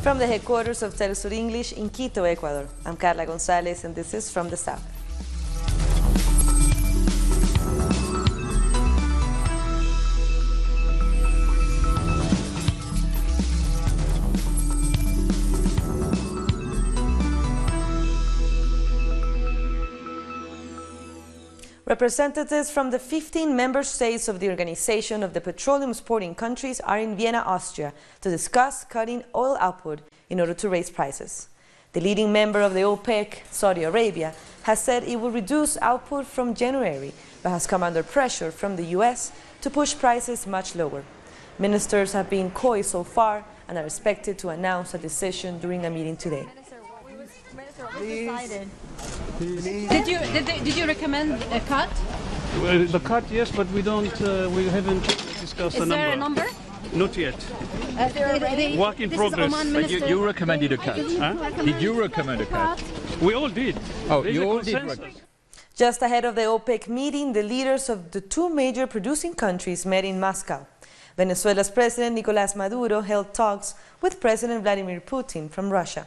From the headquarters of Telesur English in Quito, Ecuador, I'm Carla Gonzalez, and this is From the South. Representatives from the 15 member states of the Organization of the Petroleum Exporting Countries are in Vienna, Austria, to discuss cutting oil output in order to raise prices. The leading member of the OPEC, Saudi Arabia, has said it will reduce output from January, but has come under pressure from the US to push prices much lower. Ministers have been coy so far and are expected to announce a decision during a meeting today. Did you recommend a cut? Well, the cut, yes, but we haven't discussed the number. Is there a number? Not yet. Work in progress. But you recommended a cut. Huh? Did you recommend a cut? We all did. Oh, There's you a all did. consensus. Just ahead of the OPEC meeting, the leaders of the two major producing countries met in Moscow. Venezuela's President Nicolás Maduro held talks with President Vladimir Putin from Russia.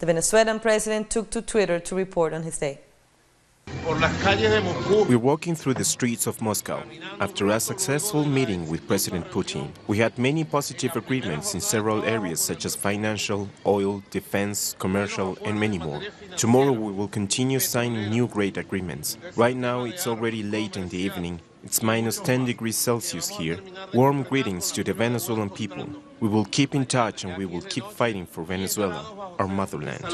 The Venezuelan president took to Twitter to report on his day. We're walking through the streets of Moscow. After a successful meeting with President Putin, we had many positive agreements in several areas such as financial, oil, defense, commercial, and many more. Tomorrow we will continue signing new great agreements. Right now it's already late in the evening. It's minus 10 degrees Celsius here. Warm greetings to the Venezuelan people. We will keep in touch and we will keep fighting for Venezuela, our motherland.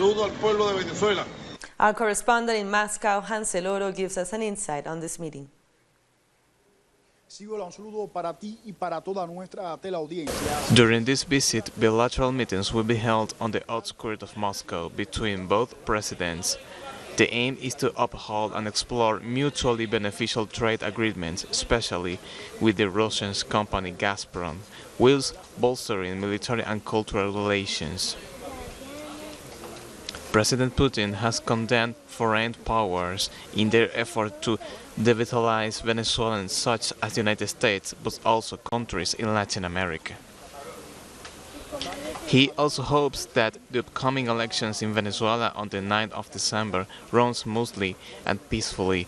Our correspondent in Moscow, Hansel Oro, gives us an insight on this meeting. During this visit, bilateral meetings will be held on the outskirts of Moscow between both presidents. The aim is to uphold and explore mutually beneficial trade agreements, especially with the Russian company Gazprom, whilst bolstering military and cultural relations. President Putin has condemned foreign powers in their effort to devitalize Venezuelans such as the United States, but also countries in Latin America. He also hopes that the upcoming elections in Venezuela on the 9th of December run smoothly and peacefully.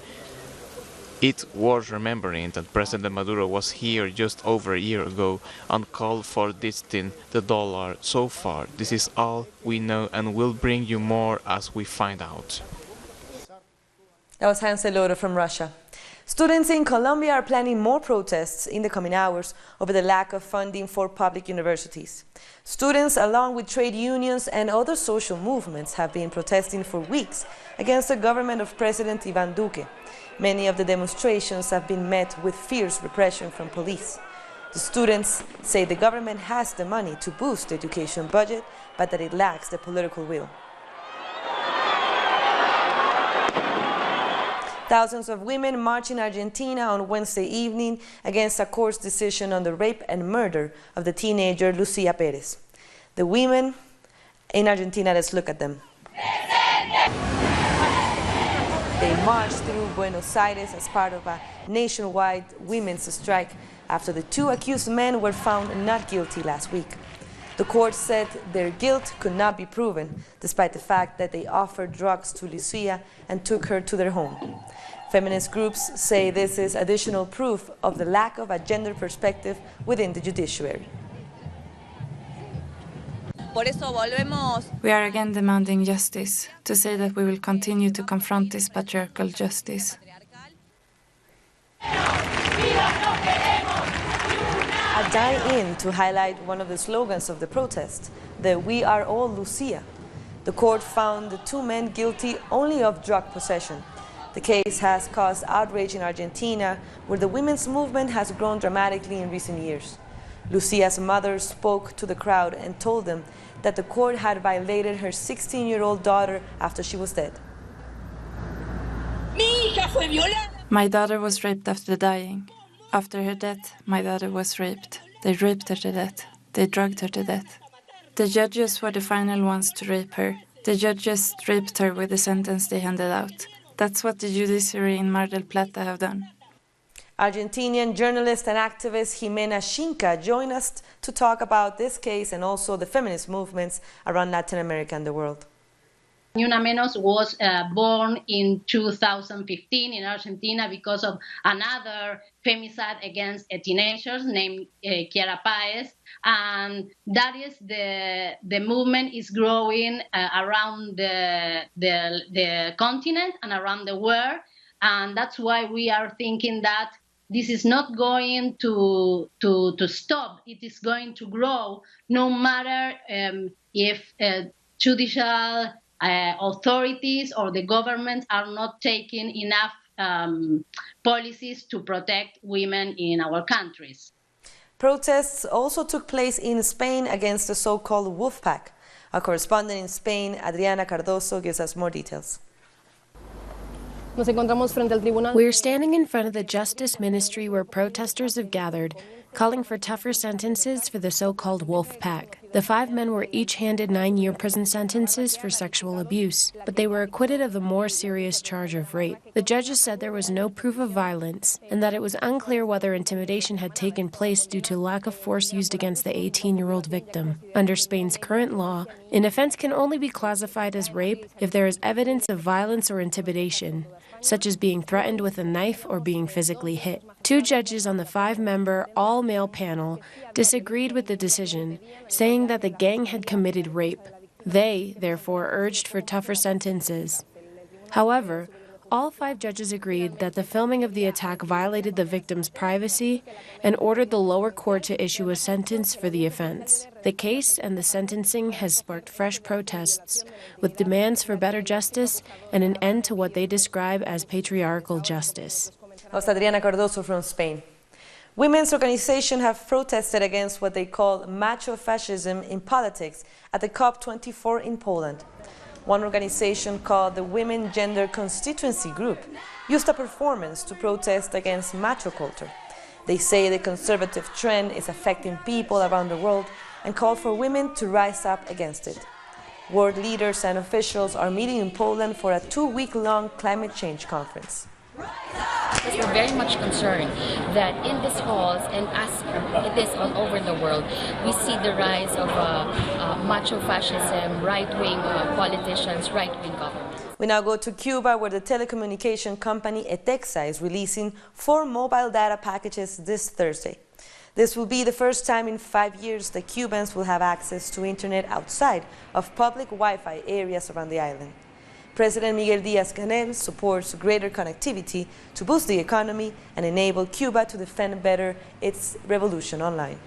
It's worth remembering that President Maduro was here just over a year ago and called for ditching the dollar. So far, this is all we know, and we'll bring you more as we find out. That was Hansel Oro from Russia. Students in Colombia are planning more protests in the coming hours over the lack of funding for public universities. Students, along with trade unions and other social movements, have been protesting for weeks against the government of President Iván Duque. Many of the demonstrations have been met with fierce repression from police. The students say the government has the money to boost the education budget, but that it lacks the political will. Thousands of women marched in Argentina on Wednesday evening against a court's decision on the rape and murder of the teenager Lucia Perez. The women in Argentina, let's look at them. They marched through Buenos Aires as part of a nationwide women's strike after the two accused men were found not guilty last week. The court said their guilt could not be proven, despite the fact that they offered drugs to Lucia and took her to their home. Feminist groups say this is additional proof of the lack of a gender perspective within the judiciary. We are again demanding justice, to say that we will continue to confront this patriarchal justice. A die-in to highlight one of the slogans of the protest, the "We are all Lucia." The court found the two men guilty only of drug possession. The case has caused outrage in Argentina, where the women's movement has grown dramatically in recent years. Lucia's mother spoke to the crowd and told them that the court had violated her 16-year-old daughter after she was dead. My daughter was raped after dying. After her death, my daughter was raped. They raped her to death. They drugged her to death. The judges were the final ones to rape her. The judges raped her with the sentence they handed out. That's what the judiciary in Mar del Plata have done. Argentinian journalist and activist Jimena Xinca joined us to talk about this case and also the feminist movements around Latin America and the world. Ni Una Menos was born in 2015 in Argentina because of another femicide against teenagers named Chiara Paez. And that is the movement is growing around the continent and around the world. And that's why we are thinking that this is not going to stop. It is going to grow no matter if judicial authorities or the government are not taking enough policies to protect women in our countries. Protests also took place in Spain against the so-called wolf pack. Our correspondent in Spain, Adriana Cardoso, gives us more details. We're standing in front of the Justice Ministry where protesters have gathered, calling for tougher sentences for the so-called wolf pack. The 5 men were each handed 9-year prison sentences for sexual abuse, but they were acquitted of the more serious charge of rape. The judges said there was no proof of violence and that it was unclear whether intimidation had taken place due to lack of force used against the 18-year-old victim. Under Spain's current law, an offense can only be classified as rape if there is evidence of violence or intimidation, such as being threatened with a knife or being physically hit. 2 judges on the 5-member, all-male panel disagreed with the decision, saying that the gang had committed rape. They, therefore, urged for tougher sentences. However, all 5 judges agreed that the filming of the attack violated the victim's privacy and ordered the lower court to issue a sentence for the offense. The case and the sentencing has sparked fresh protests, with demands for better justice and an end to what they describe as patriarchal justice. That was Adriana Cardoso from Spain. Women's organizations have protested against what they call macho fascism in politics at the COP24 in Poland. One organization called the Women Gender Constituency Group used a performance to protest against macho culture. They say the conservative trend is affecting people around the world and call for women to rise up against it. World leaders and officials are meeting in Poland for a 2-week-long climate change conference. We're very much concerned that in these halls and as it is all over the world, we see the rise of macho fascism, right-wing politicians, right-wing governments. We now go to Cuba, where the telecommunication company Etexa is releasing 4 mobile data packages this Thursday. This will be the first time in 5 years that Cubans will have access to internet outside of public Wi-Fi areas around the island. President Miguel Díaz-Canel supports greater connectivity to boost the economy and enable Cuba to defend better its revolution online.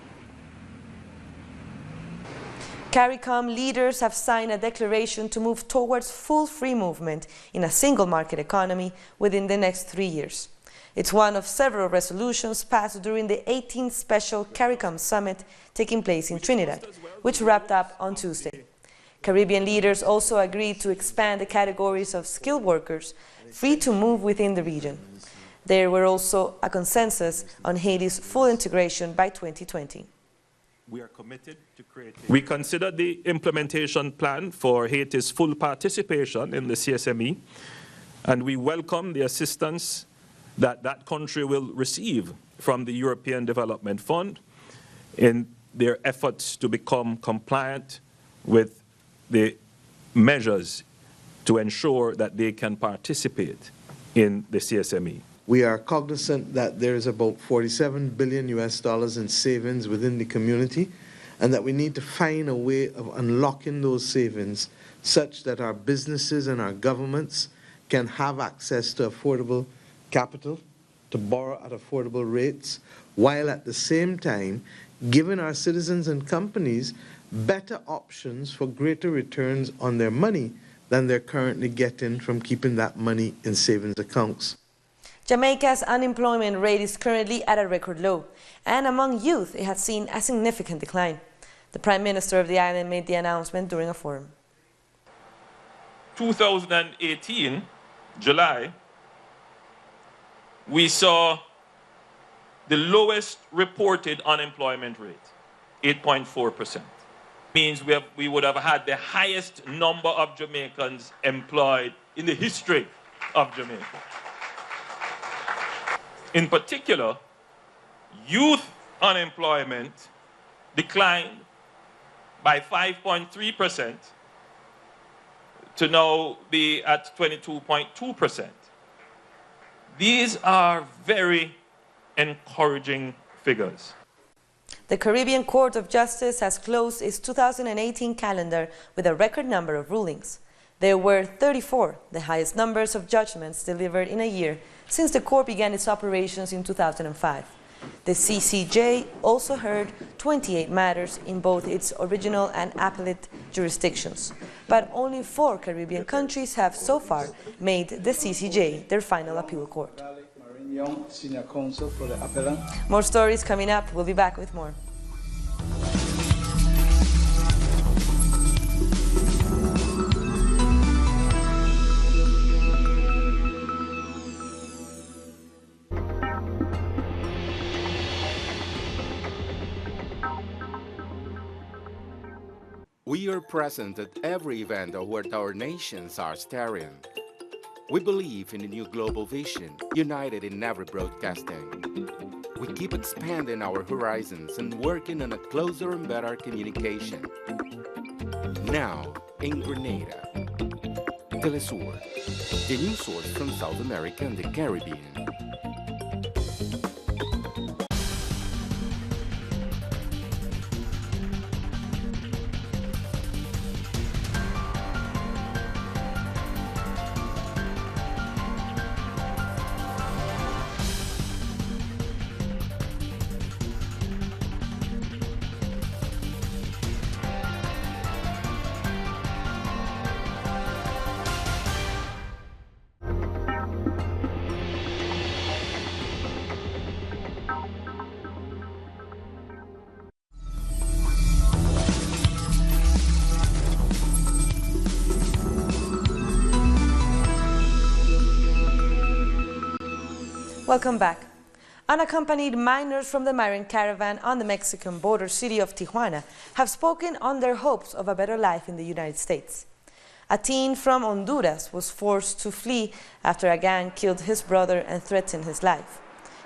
CARICOM leaders have signed a declaration to move towards full free movement in a single market economy within the next 3 years. It's one of several resolutions passed during the 18th Special CARICOM Summit taking place in Trinidad, which wrapped up on Tuesday. Caribbean leaders also agreed to expand the categories of skilled workers free to move within the region. There were also a consensus on Haiti's full integration by 2020. We are committed to creating... We consider the implementation plan for Haiti's full participation in the CSME, and we welcome the assistance that that country will receive from the European Development Fund in their efforts to become compliant with the measures to ensure that they can participate in the CSME. We are cognizant that there is about $47 billion in savings within the community, and that we need to find a way of unlocking those savings such that our businesses and our governments can have access to affordable capital, to borrow at affordable rates, while at the same time giving our citizens and companies better options for greater returns on their money than they're currently getting from keeping that money in savings accounts. Jamaica's unemployment rate is currently at a record low, and among youth it has seen a significant decline. The Prime Minister of the island made the announcement during a forum. 2018, July, we saw the lowest reported unemployment rate, 8.4%. Means we would have had the highest number of Jamaicans employed in the history of Jamaica. In particular, youth unemployment declined by 5.3% to now be at 22.2%. These are very encouraging figures. The Caribbean Court of Justice has closed its 2018 calendar with a record number of rulings. There were 34, the highest numbers of judgments delivered in a year since the court began its operations in 2005. The CCJ also heard 28 matters in both its original and appellate jurisdictions, but only 4 Caribbean countries have so far made the CCJ their final appeal court. More stories coming up. We'll be back with more. We are present at every event where our nations are staring. We believe in a new global vision, united in every broadcasting. We keep expanding our horizons and working on a closer and better communication. Now, in Grenada, Telesur, the new source from South America and the Caribbean. Welcome back. Unaccompanied minors from the migrant caravan on the Mexican border city of Tijuana have spoken on their hopes of a better life in the United States. A teen from Honduras was forced to flee after a gang killed his brother and threatened his life.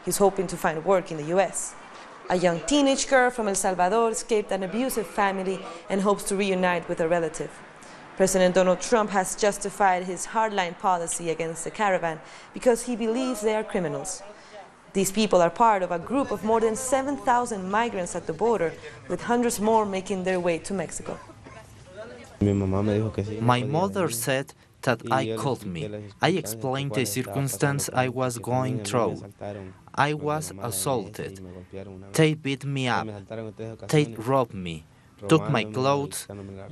He's hoping to find work in the U.S. A young teenage girl from El Salvador escaped an abusive family and hopes to reunite with a relative. President Donald Trump has justified his hardline policy against the caravan because he believes they are criminals. These people are part of a group of more than 7,000 migrants at the border, with hundreds more making their way to Mexico. My mother said that I called me. I explained the circumstance I was going through. I was assaulted. They beat me up. They robbed me, took my clothes,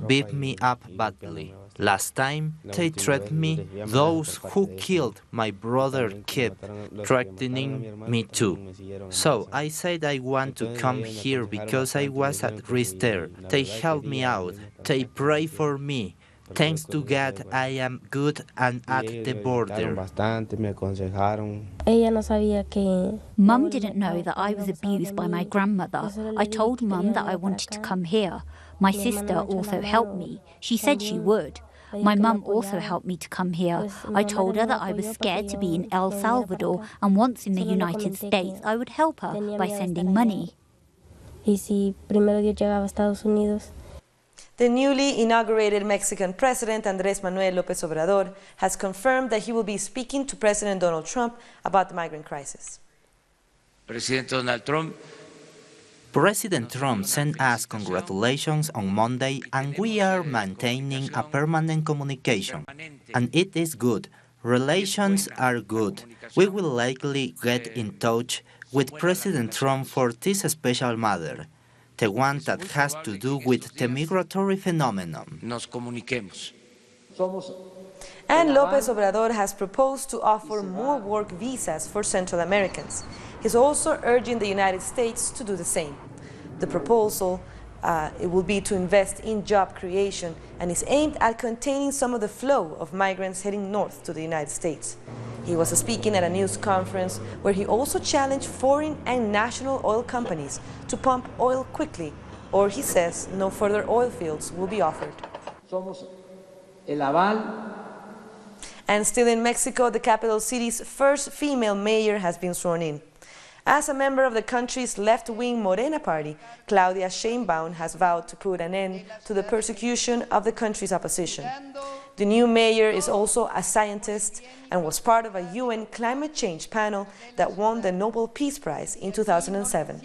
beat me up badly. Last time, they threatened me. Those who killed my brother kept threatening me too. So I said I want to come here because I was at risk there. They helped me out. They pray for me. Thanks to God, I am good and at the border. Mum didn't know that I was abused by my grandmother. I told Mum that I wanted to come here. My sister also helped me. She said she would. My mum also helped me to come here. I told her that I was scared to be in El Salvador, and once in the United States, I would help her by sending money. The newly inaugurated Mexican President Andrés Manuel López Obrador has confirmed that he will be speaking to President Donald Trump about the migrant crisis. President Trump sent us congratulations on Monday, and we are maintaining a permanent communication. And it is good. Relations are good. We will likely get in touch with President Trump for this special matter, the one that has to do with the migratory phenomenon. And López Obrador has proposed to offer more work visas for Central Americans. He's also urging the United States to do the same. The proposal it will be to invest in job creation and is aimed at containing some of the flow of migrants heading north to the United States. He was speaking at a news conference where he also challenged foreign and national oil companies to pump oil quickly, or he says no further oil fields will be offered. And still in Mexico, the capital city's first female mayor has been sworn in. As a member of the country's left-wing Morena party, Claudia Sheinbaum has vowed to put an end to the persecution of the country's opposition. The new mayor is also a scientist and was part of a UN climate change panel that won the Nobel Peace Prize in 2007.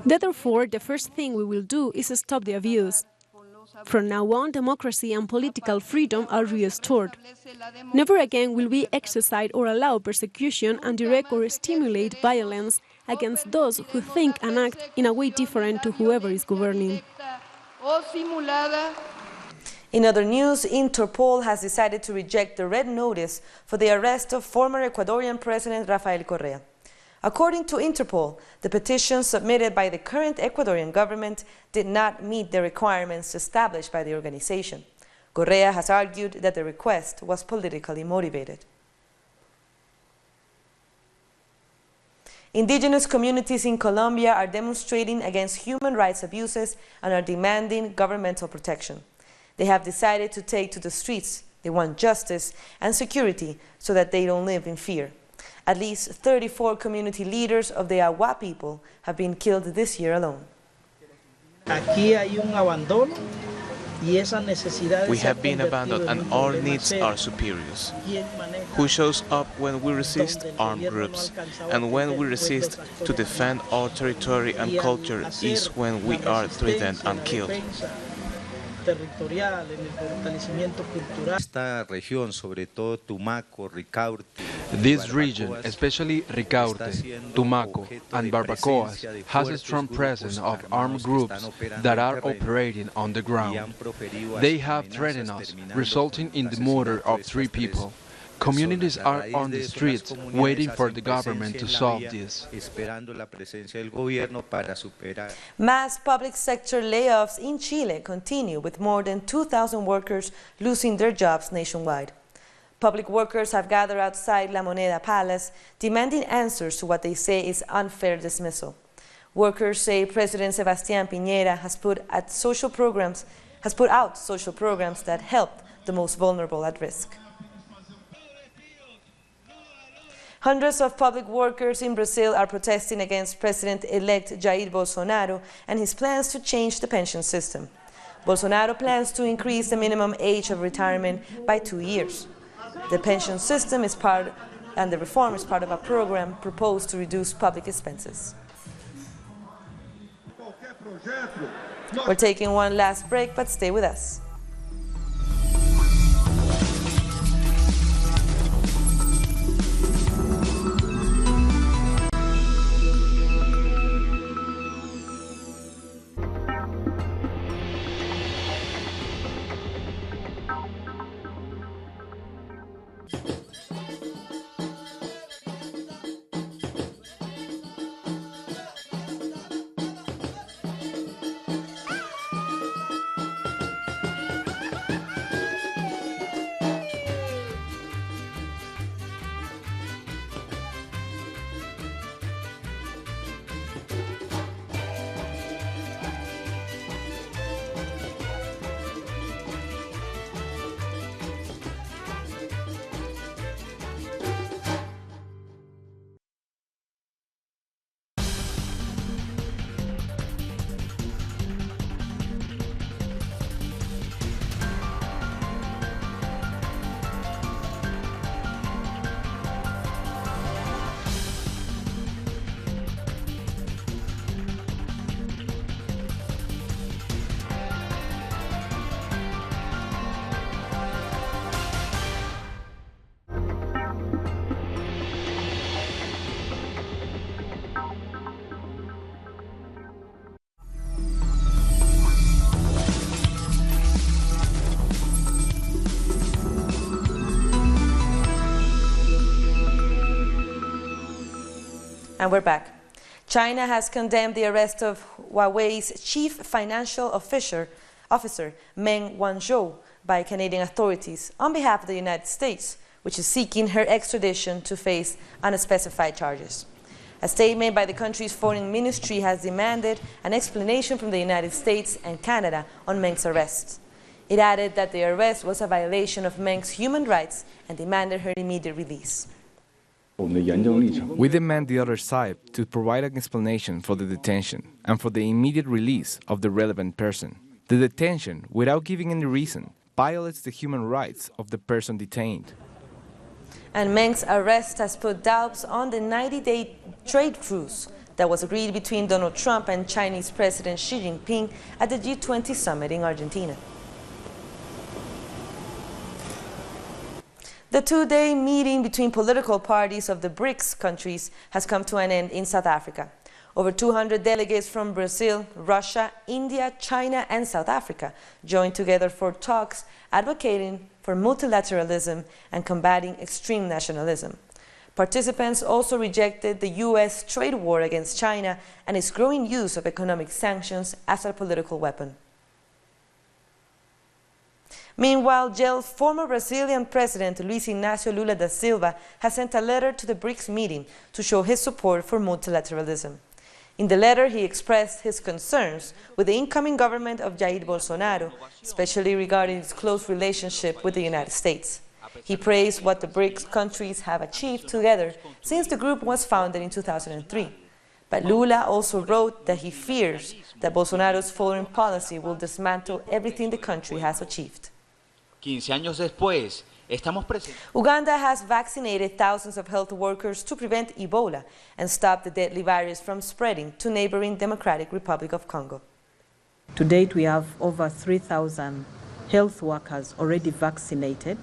Therefore, the first thing we will do is stop the abuse. From now on, democracy and political freedom are restored. Never again will we exercise or allow persecution and direct or stimulate violence against those who think and act in a way different to whoever is governing. In other news, Interpol has decided to reject the red notice for the arrest of former Ecuadorian President Rafael Correa. According to Interpol, the petition submitted by the current Ecuadorian government did not meet the requirements established by the organization. Correa has argued that the request was politically motivated. Indigenous communities in Colombia are demonstrating against human rights abuses and are demanding governmental protection. They have decided to take to the streets. They want justice and security so that they don't live in fear. At least 34 community leaders of the Agua people have been killed this year alone. We have been abandoned and our needs are superiors. Who shows up when we resist? Armed groups. And when we resist to defend our territory and culture is when we are threatened and killed. This region, especially Ricaurte, Tumaco, and Barbacoas, has a strong presence of armed groups that are operating on the ground. They have threatened us, resulting in the murder of 3 people. Communities are on the streets waiting for the government to solve this. Mass public sector layoffs in Chile continue, with more than 2,000 workers losing their jobs nationwide. Public workers have gathered outside La Moneda Palace, demanding answers to what they say is unfair dismissal. Workers say President Sebastián Piñera has put out social programs that help the most vulnerable at risk. Hundreds of public workers in Brazil are protesting against President-elect Jair Bolsonaro and his plans to change the pension system. Bolsonaro plans to increase the minimum age of retirement by 2 years. The pension system and the reform is part of a program proposed to reduce public expenses. We're taking one last break, but stay with us. And we're back. China has condemned the arrest of Huawei's chief financial officer, Meng Wanzhou, by Canadian authorities on behalf of the United States, which is seeking her extradition to face unspecified charges. A statement by the country's foreign ministry has demanded an explanation from the United States and Canada on Meng's arrest. It added that the arrest was a violation of Meng's human rights and demanded her immediate release. We demand the other side to provide an explanation for the detention and for the immediate release of the relevant person. The detention, without giving any reason, violates the human rights of the person detained. And Meng's arrest has put doubts on the 90-day trade truce that was agreed between Donald Trump and Chinese President Xi Jinping at the G20 summit in Argentina. The two-day meeting between political parties of the BRICS countries has come to an end in South Africa. Over 200 delegates from Brazil, Russia, India, China, and South Africa joined together for talks advocating for multilateralism and combating extreme nationalism. Participants also rejected the U.S. trade war against China and its growing use of economic sanctions as a political weapon. Meanwhile, jailed former Brazilian President Luiz Inácio Lula da Silva has sent a letter to the BRICS meeting to show his support for multilateralism. In the letter, he expressed his concerns with the incoming government of Jair Bolsonaro, especially regarding its close relationship with the United States. He praised what the BRICS countries have achieved together since the group was founded in 2003. But Lula also wrote that he fears that Bolsonaro's foreign policy will dismantle everything the country has achieved. 15 años después, Uganda has vaccinated thousands of health workers to prevent Ebola and stop the deadly virus from spreading to neighboring Democratic Republic of Congo. To date, we have over 3,000 health workers already vaccinated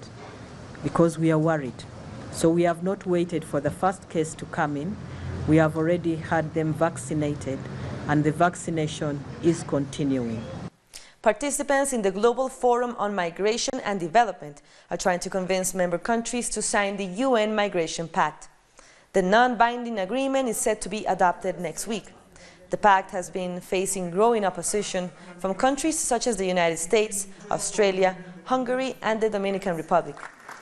because we are worried. So we have not waited for the first case to come in. We have already had them vaccinated, and the vaccination is continuing. Participants in the Global Forum on Migration and Development are trying to convince member countries to sign the UN Migration Pact. The non-binding agreement is set to be adopted next week. The pact has been facing growing opposition from countries such as the United States, Australia, Hungary, and the Dominican Republic.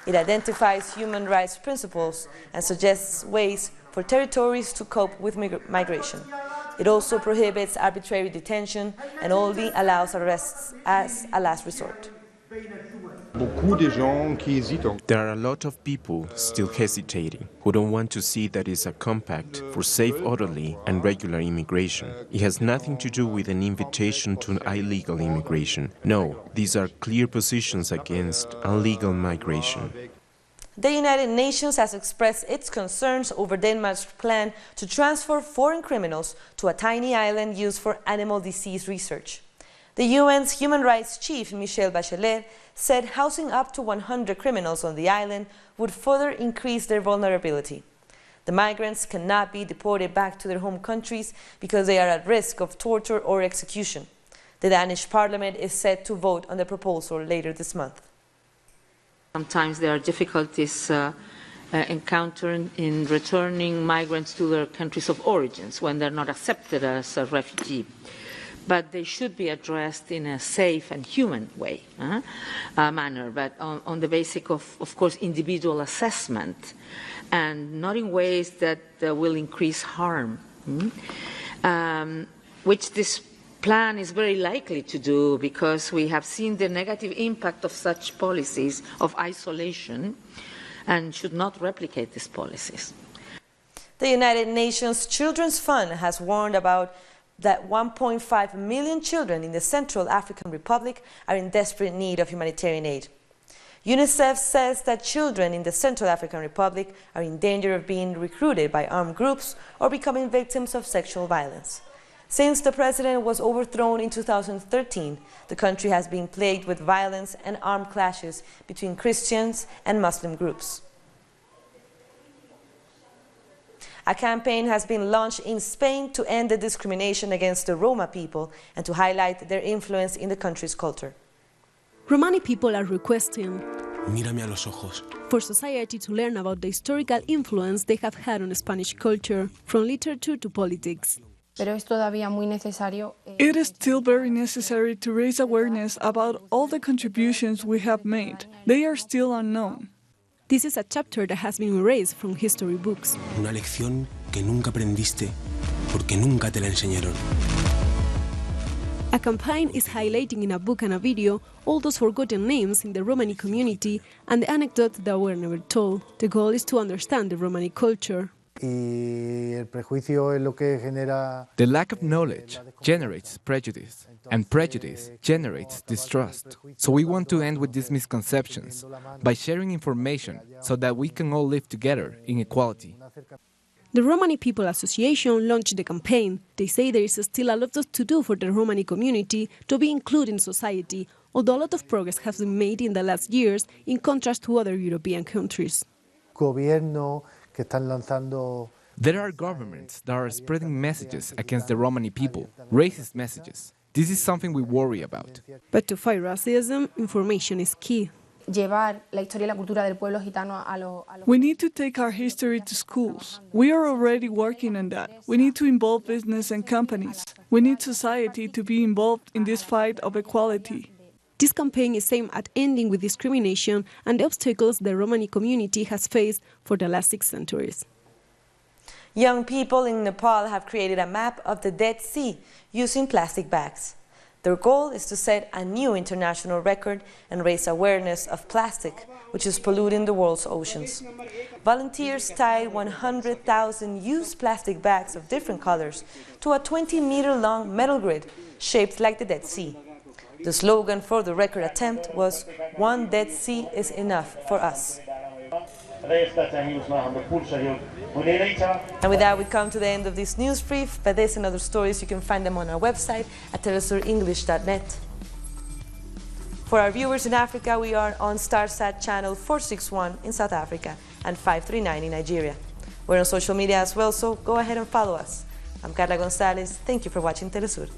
It identifies human rights principles and suggests ways for territories to cope with migration. It also prohibits arbitrary detention and only allows arrests as a last resort. There are a lot of people still hesitating, who don't want to see that it's a compact for safe, orderly and regular immigration. It has nothing to do with an invitation to illegal immigration. No, these are clear positions against illegal migration. The United Nations has expressed its concerns over Denmark's plan to transfer foreign criminals to a tiny island used for animal disease research. The UN's human rights chief, Michelle Bachelet, said housing up to 100 criminals on the island would further increase their vulnerability. The migrants cannot be deported back to their home countries because they are at risk of torture or execution. The Danish parliament is set to vote on the proposal later this month. Sometimes there are difficulties encountered in returning migrants to their countries of origins when they're not accepted as a refugee. But they should be addressed in a safe and human way, manner, but on the basis of course, individual assessment, and not in ways that will increase harm, which this plan is very likely to do, because we have seen the negative impact of such policies of isolation and should not replicate these policies. The United Nations Children's Fund has warned about that 1.5 million children in the Central African Republic are in desperate need of humanitarian aid. UNICEF says that children in the Central African Republic are in danger of being recruited by armed groups or becoming victims of sexual violence. Since the president was overthrown in 2013, the country has been plagued with violence and armed clashes between Christians and Muslim groups. A campaign has been launched in Spain to end the discrimination against the Roma people and to highlight their influence in the country's culture. Romani people are requesting Mírame a los ojos. For society to learn about the historical influence they have had on Spanish culture, from literature to politics. It is still very necessary to raise awareness about all the contributions we have made. They are still unknown. This is a chapter that has been erased from history books. Una lección que nunca aprendiste porque nunca te la enseñaron. A campaign is highlighting in a book and a video all those forgotten names in the Romani community and the anecdotes that were never told. The goal is to understand the Romani culture. The lack of knowledge generates prejudice, and prejudice generates distrust. So we want to end with these misconceptions by sharing information so that we can all live together in equality. The Romani People Association launched the campaign. They say there is still a lot to do for the Romani community to be included in society, although a lot of progress has been made in the last years in contrast to other European countries. There are governments that are spreading messages against the Romani people, racist messages. This is something we worry about. But to fight racism, information is key. We need to take our history to schools. We are already working on that. We need to involve business and companies. We need society to be involved in this fight of equality. This campaign is aimed at ending with discrimination and the obstacles the Romani community has faced for the last 6 centuries. Young people in Nepal have created a map of the Dead Sea using plastic bags. Their goal is to set a new international record and raise awareness of plastic, which is polluting the world's oceans. Volunteers tied 100,000 used plastic bags of different colors to a 20-meter-long metal grid shaped like the Dead Sea. The slogan for the record attempt was, "One Dead Sea is enough for us." And with that, we come to the end of this news brief. For this and other stories, you can find them on our website at telesurenglish.net. For our viewers in Africa, we are on Starsat channel 461 in South Africa and 539 in Nigeria. We're on social media as well, so go ahead and follow us. I'm Carla Gonzalez. Thank you for watching Telesur.